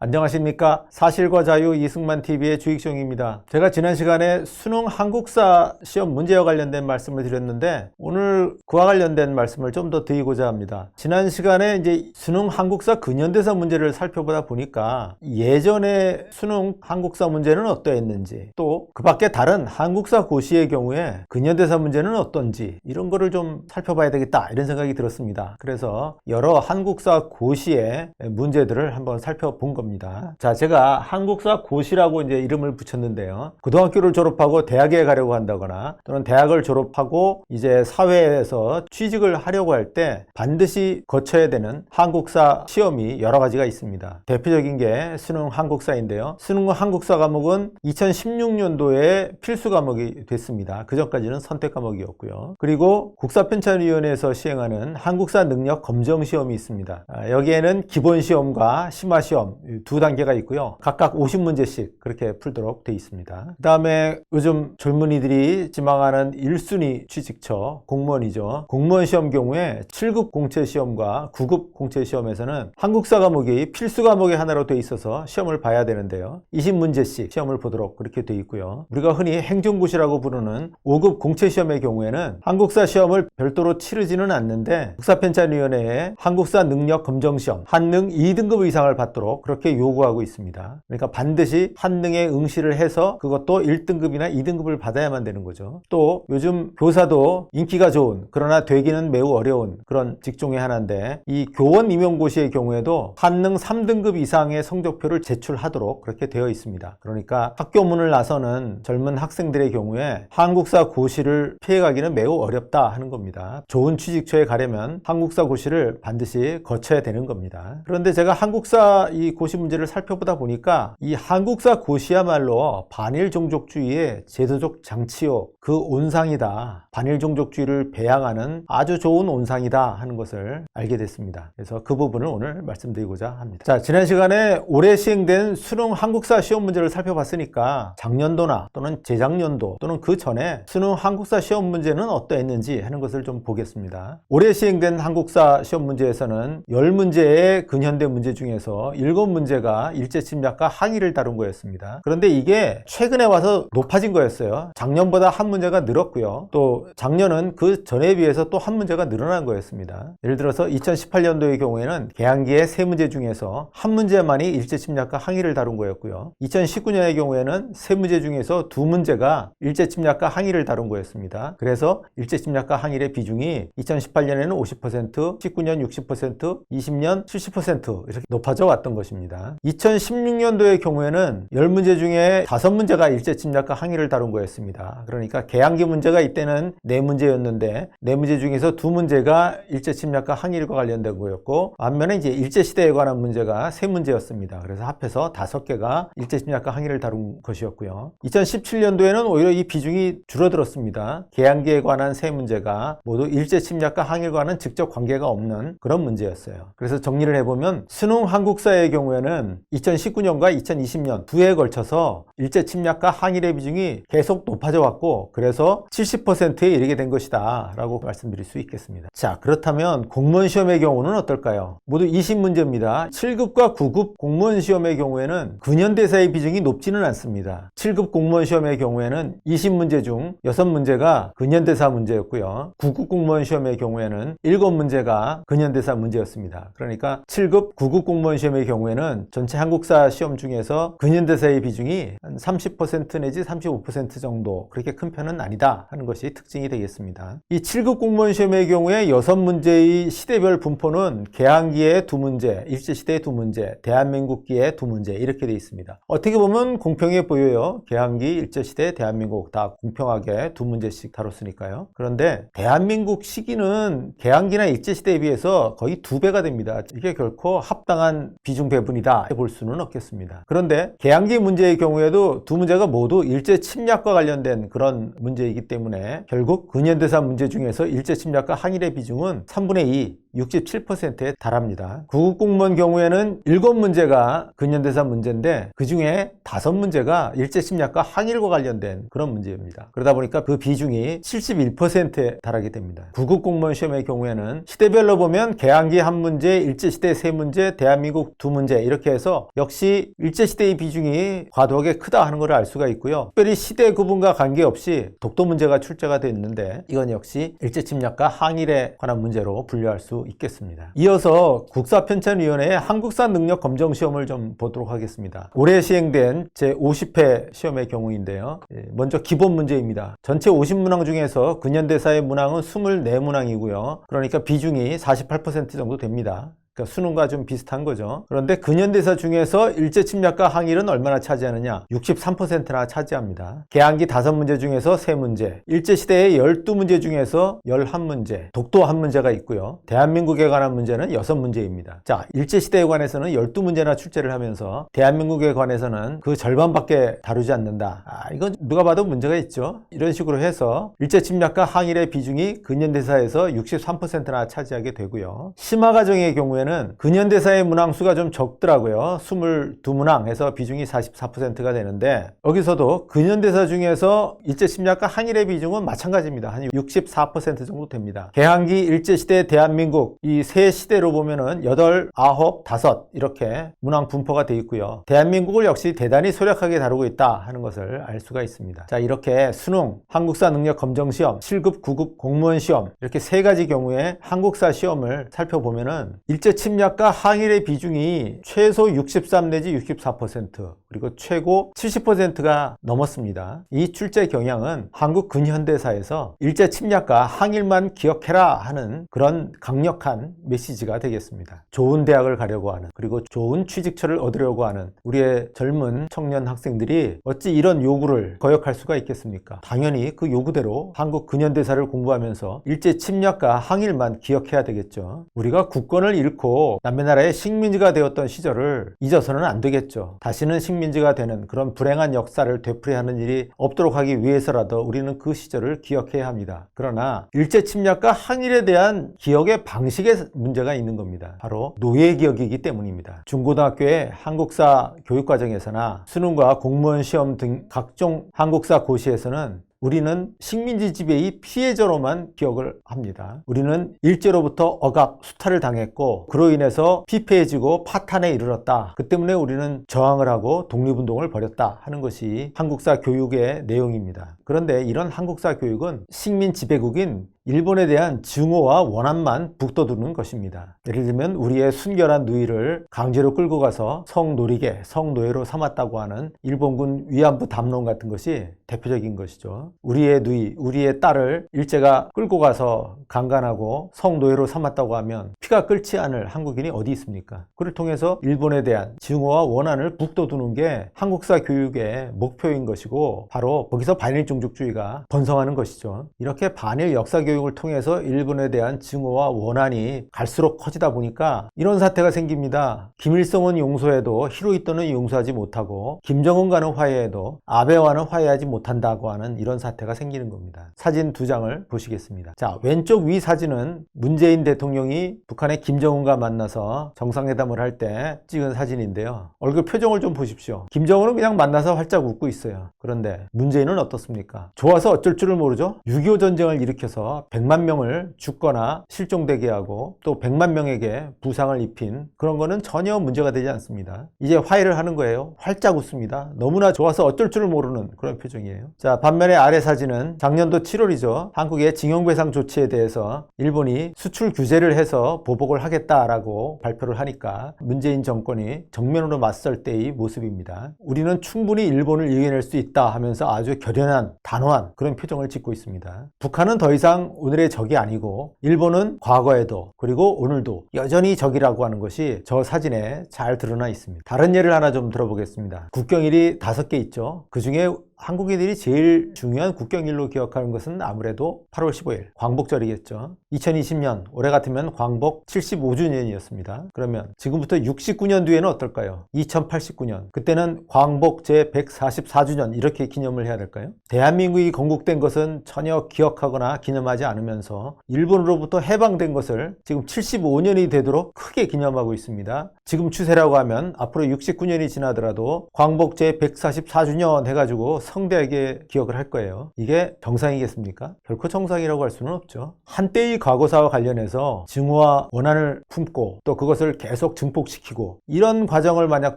안녕하십니까. 사실과 자유 이승만TV의 주익종입니다. 제가 지난 시간에 수능 한국사 시험 문제와 관련된 말씀을 드렸는데 오늘 그와 관련된 말씀을 좀 더 드리고자 합니다. 지난 시간에 이제 수능 한국사 근현대사 문제를 살펴보다 보니까 예전에 수능 한국사 문제는 어떠했는지 또 그 밖에 다른 한국사 고시의 경우에 근현대사 문제는 어떤지 이런 거를 좀 살펴봐야 되겠다 이런 생각이 들었습니다. 그래서 여러 한국사 고시의 문제들을 한번 살펴본 겁니다. 자, 제가 한국사 고시라고 이제 이름을 붙였는데요. 고등학교를 졸업하고 대학에 가려고 한다거나 또는 대학을 졸업하고 이제 사회에서 취직을 하려고 할 때 반드시 거쳐야 되는 한국사 시험이 여러 가지가 있습니다. 대표적인 게 수능 한국사인데요. 수능 한국사 과목은 2016년도에 필수 과목이 됐습니다. 그 전까지는 선택 과목이었고요. 그리고 국사편찬위원회에서 시행하는 한국사 능력 검정 시험이 있습니다. 여기에는 기본 시험과 심화 시험 두 단계가 있고요. 각각 50문제씩 그렇게 풀도록 되어 있습니다. 그 다음에 요즘 젊은이들이 지망하는 1순위 취직처 공무원이죠. 공무원 시험 경우에 7급 공채 시험과 9급 공채 시험에서는 한국사 과목이 필수 과목의 하나로 되어 있어서 시험을 봐야 되는데요. 20문제씩 시험을 보도록 그렇게 되어 있고요. 우리가 흔히 행정고시라고 부르는 5급 공채 시험의 경우에는 한국사 시험을 별도로 치르지는 않는데 국사편찬위원회에 한국사 능력 검정 시험 한능 2등급 이상을 받도록 그렇게 요구하고 있습니다. 그러니까 반드시 한능에 응시를 해서 그것도 1등급이나 2등급을 받아야만 되는 거죠. 또 요즘 교사도 인기가 좋은 그러나 되기는 매우 어려운 그런 직종의 하나인데 이 교원 임용고시의 경우에도 한능 3등급 이상의 성적표를 제출하도록 그렇게 되어 있습니다. 그러니까 학교문을 나서는 젊은 학생들의 경우에 한국사 고시를 피해가기는 매우 어렵다 하는 겁니다. 좋은 취직처에 가려면 한국사 고시를 반드시 거쳐야 되는 겁니다. 그런데 제가 한국사 이 고시 문제를 살펴보다 보니까 이 한국사 고시야말로 반일종족주의의 제도적 장치요 그 온상이다. 반일종족주의를 배양하는 아주 좋은 온상이다 하는 것을 알게 됐습니다. 그래서 그 부분을 오늘 말씀드리고자 합니다. 자, 지난 시간에 올해 시행된 수능 한국사 시험 문제를 살펴봤으니까 작년도나 또는 재작년도 또는 그 전에 수능 한국사 시험 문제는 어떠했는지 하는 것을 좀 보겠습니다. 올해 시행된 한국사 시험 문제에서는 10문제의 근현대 문제 중에서 7문제가 일제침략과 항일을 다룬 거였습니다. 그런데 이게 최근에 와서 높아진 거였어요. 작년보다 한 문제가 늘었고요. 또 작년은 그 전에 비해서 또 한 문제가 늘어난 거였습니다. 예를 들어서 2018년도의 경우에는 개항기의 3문제 중에서 한 문제만이 일제침략과 항일을 다룬 거였고요. 2019년의 경우에는 3문제 중에서 2문제가 일제침략과 항일을 다룬 거였습니다. 그래서 일제침략과 항일의 비중이 2018년에는 50%, 19년 60%, 20년 70% 이렇게 높아져 왔던 것입니다. 2016년도의 경우에는 10문제 중에 5문제가 일제침략과 항일을 다룬 거였습니다. 그러니까 개항기 문제가 이때는 4문제였는데 4문제 중에서 2문제가 일제침략과 항일과 관련된 거였고 반면에 이제 일제시대에 관한 문제가 3문제였습니다. 그래서 합해서 5개가 일제침략과 항일을 다룬 것이었고요. 2017년도에는 오히려 이 비중이 줄어들었습니다. 개항기에 관한 3문제가 모두 일제침략과 항일과는 직접 관계가 없는 그런 문제였어요. 그래서 정리를 해보면 수능 한국사의 경우에는 2019년과 2020년 두 해에 걸쳐서 일제침략과 항일의 비중이 계속 높아져 왔고 그래서 70%에 이르게 된 것이다 라고 말씀드릴 수 있겠습니다. 자, 그렇다면 공무원 시험의 경우는 어떨까요? 모두 20문제입니다. 7급과 9급 공무원 시험의 경우에는 근현대사의 비중이 높지는 않습니다. 7급 공무원 시험의 경우에는 20문제 중 6문제가 근현대사 문제였고요. 9급 공무원 시험의 경우에는 7문제가 근현대사 문제였습니다. 그러니까 7급 9급 공무원 시험의 경우에는 전체 한국사 시험 중에서 근현대사의 비중이 한 30% 내지 35% 정도 그렇게 큰 편은 아니다 하는 것이 특징이 되겠습니다. 이 7급 공무원 시험의 경우에 6문제의 시대별 분포는 개항기에 2문제, 일제시대에 2문제, 대한민국기에 2문제 이렇게 되어 있습니다. 어떻게 보면 공평해 보여요. 개항기, 일제시대, 대한민국 다 공평하게 2문제씩 다뤘으니까요. 그런데 대한민국 시기는 개항기나 일제시대에 비해서 거의 2배가 됩니다. 이게 결코 합당한 비중 배분이다 볼 수는 없겠습니다. 그런데 개항기 문제의 경우에도 2문제가 모두 일제침략과 관련된 그런 문제이기 때문에 결국 근현대사 문제 중에서 일제침략과 항일의 비중은 3분의 2 67%에 달합니다. 구급 공무원 경우에는 7문제가 근현대사 문제인데 그 중에 5문제가 일제침략과 항일과 관련된 그런 문제입니다. 그러다 보니까 그 비중이 71%에 달하게 됩니다. 구급 공무원 시험의 경우에는 시대별로 보면 개항기 1문제, 일제시대 3문제, 대한민국 2문제 이렇게 해서 역시 일제시대의 비중이 과도하게 크다 하는 것을 알 수가 있고요. 특별히 시대 구분과 관계없이 독도 문제가 출제가 되어 있는데 이건 역시 일제침략과 항일에 관한 문제로 분류할 수 있겠습니다. 이어서 국사편찬위원회의 한국사 능력 검정 시험을 좀 보도록 하겠습니다. 올해 시행된 제50회 시험의 경우인데요. 먼저 기본 문제입니다. 전체 50문항 중에서 근현대사의 문항은 24문항이고요. 그러니까 비중이 48% 정도 됩니다. 그러니까 수능과 좀 비슷한 거죠. 그런데 근현대사 중에서 일제침략과 항일은 얼마나 차지하느냐? 63%나 차지합니다. 개항기 5문제 중에서 3문제, 일제시대의 12문제 중에서 11문제, 독도 1문제가 있고요. 대한민국에 관한 문제는 6문제입니다. 자, 일제시대에 관해서는 12문제나 출제를 하면서 대한민국에 관해서는 그 절반밖에 다루지 않는다. 이건 누가 봐도 문제가 있죠. 이런 식으로 해서 일제침략과 항일의 비중이 근현대사에서 63%나 차지하게 되고요. 심화과정의 경우에는 근현대사의 문항수가 좀 적더라고요. 22문항 해서 비중이 44%가 되는데 여기서도 근현대사 중에서 일제침략과 항일의 비중은 마찬가지입니다. 한 64% 정도 됩니다. 개항기, 일제시대, 대한민국 이 세 시대로 보면은 8, 9, 5 이렇게 문항 분포가 되어 있고요. 대한민국을 역시 대단히 소략하게 다루고 있다 하는 것을 알 수가 있습니다. 자, 이렇게 수능, 한국사 능력 검정 시험, 7급, 9급 공무원 시험 이렇게 세 가지 경우에 한국사 시험을 살펴보면은 일제침략과 항일의 비중이 최소 63 내지 64% 그리고 최고 70%가 넘었습니다. 이 출제 경향은 한국 근현대사에서 일제침략과 항일만 기억해라 하는 그런 강력한 메시지가 되겠습니다. 좋은 대학을 가려고 하는 그리고 좋은 취직처를 얻으려고 하는 우리의 젊은 청년 학생들이 어찌 이런 요구를 거역할 수가 있겠습니까? 당연히 그 요구대로 한국 근현대사를 공부하면서 일제침략과 항일만 기억해야 되겠죠. 우리가 국권을 잃고 남의 나라의 식민지가 되었던 시절을 잊어서는 안 되겠죠. 다시는 식민지가 되는 그런 불행한 역사를 되풀이하는 일이 없도록 하기 위해서라도 우리는 그 시절을 기억해야 합니다. 그러나 일제침략과 항일에 대한 기억의 방식에 문제가 있는 겁니다. 바로 노예기억이기 때문입니다. 중고등학교의 한국사 교육과정에서나 수능과 공무원 시험 등 각종 한국사 고시에서는 우리는 식민지 지배의 피해자로만 기억을 합니다. 우리는 일제로부터 억압, 수탈을 당했고 그로 인해서 피폐해지고 파탄에 이르렀다. 그 때문에 우리는 저항을 하고 독립운동을 벌였다 하는 것이 한국사 교육의 내용입니다. 그런데 이런 한국사 교육은 식민 지배국인 일본에 대한 증오와 원한만 북돋우는 것입니다. 예를 들면 우리의 순결한 누이를 강제로 끌고 가서 성노리개, 성노예로 삼았다고 하는 일본군 위안부 담론 같은 것이 대표적인 것이죠. 우리의 누이, 우리의 딸을 일제가 끌고 가서 강간하고 성노예로 삼았다고 하면 피가 끓지 않을 한국인이 어디 있습니까? 그를 통해서 일본에 대한 증오와 원한을 북돋우는 게 한국사 교육의 목표인 것이고 바로 거기서 반일 종족주의가 번성하는 것이죠. 이렇게 반일 역사 교육을 통해서 일본에 대한 증오와 원한이 갈수록 커지다 보니까 이런 사태가 생깁니다. 김일성은 용서해도 히로히토는 용서하지 못하고 김정은과는 화해해도 아베와는 화해하지 못한다고 하는 이런 사태가 생기는 겁니다. 사진 2장을 보시겠습니다. 자, 왼쪽 위 사진은 문재인 대통령이 북한의 김정은과 만나서 정상회담을 할 때 찍은 사진인데요. 얼굴 표정을 좀 보십시오. 김정은은 그냥 만나서 활짝 웃고 있어요. 그런데 문재인은 어떻습니까? 좋아서 어쩔 줄을 모르죠? 6.25 전쟁을 일으켜서 100만 명을 죽거나 실종되게 하고 또 100만 명에게 부상을 입힌 그런 거는 전혀 문제가 되지 않습니다. 이제 화해를 하는 거예요. 활짝 웃습니다. 너무나 좋아서 어쩔 줄을 모르는 그런 표정이에요. 자, 반면에 아래 사진은 작년도 7월이죠. 한국의 징용배상 조치에 대해서 일본이 수출 규제를 해서 보복을 하겠다라고 발표를 하니까 문재인 정권이 정면으로 맞설 때의 모습입니다. 우리는 충분히 일본을 이겨낼 수 있다 하면서 아주 결연한 단호한 그런 표정을 짓고 있습니다. 북한은 더 이상 오늘의 적이 아니고 일본은 과거에도 그리고 오늘도 여전히 적이라고 하는 것이 저 사진에 잘 드러나 있습니다. 다른 예를 하나 좀 들어보겠습니다. 국경일이 5개 있죠. 그 중에 한국인들이 제일 중요한 국경일로 기억하는 것은 아무래도 8월 15일 광복절이겠죠. 2020년 올해 같으면 광복 75주년이었습니다. 그러면 지금부터 69년 뒤에는 어떨까요? 2089년. 그때는 광복 제144주년 이렇게 기념을 해야 될까요? 대한민국이 건국된 것은 전혀 기억하거나 기념하지 않으면서 일본으로부터 해방된 것을 지금 75년이 되도록 크게 기념하고 있습니다. 지금 추세라고 하면 앞으로 69년이 지나더라도 광복 제144주년 해가지고 성대하게 기억을 할 거예요. 이게 정상이겠습니까? 결코 정상이라고 할 수는 없죠. 한때의 과거사와 관련해서 증오와 원한을 품고 또 그것을 계속 증폭시키고 이런 과정을 만약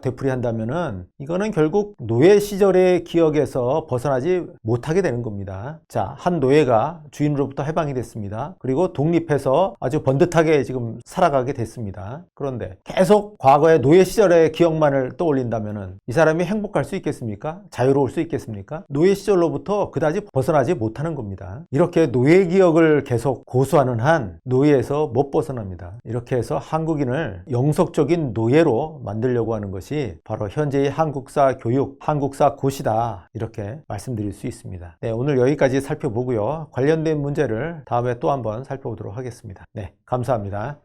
되풀이한다면은 이거는 결국 노예 시절의 기억에서 벗어나지 못하게 되는 겁니다. 자, 한 노예가 주인으로부터 해방이 됐습니다. 그리고 독립해서 아주 번듯하게 지금 살아가게 됐습니다. 그런데 계속 과거의 노예 시절의 기억만을 떠올린다면은 이 사람이 행복할 수 있겠습니까? 자유로울 수 있겠습니까? 노예 시절로부터 그다지 벗어나지 못하는 겁니다. 이렇게 노예 기억을 계속 고수하는 한 노예에서 못 벗어납니다. 이렇게 해서 한국인을 영속적인 노예로 만들려고 하는 것이 바로 현재의 한국사 교육, 한국사 고시다 이렇게 말씀드릴 수 있습니다. 네, 오늘 여기까지 살펴보고요. 관련된 문제를 다음에 또 한번 살펴보도록 하겠습니다. 네, 감사합니다.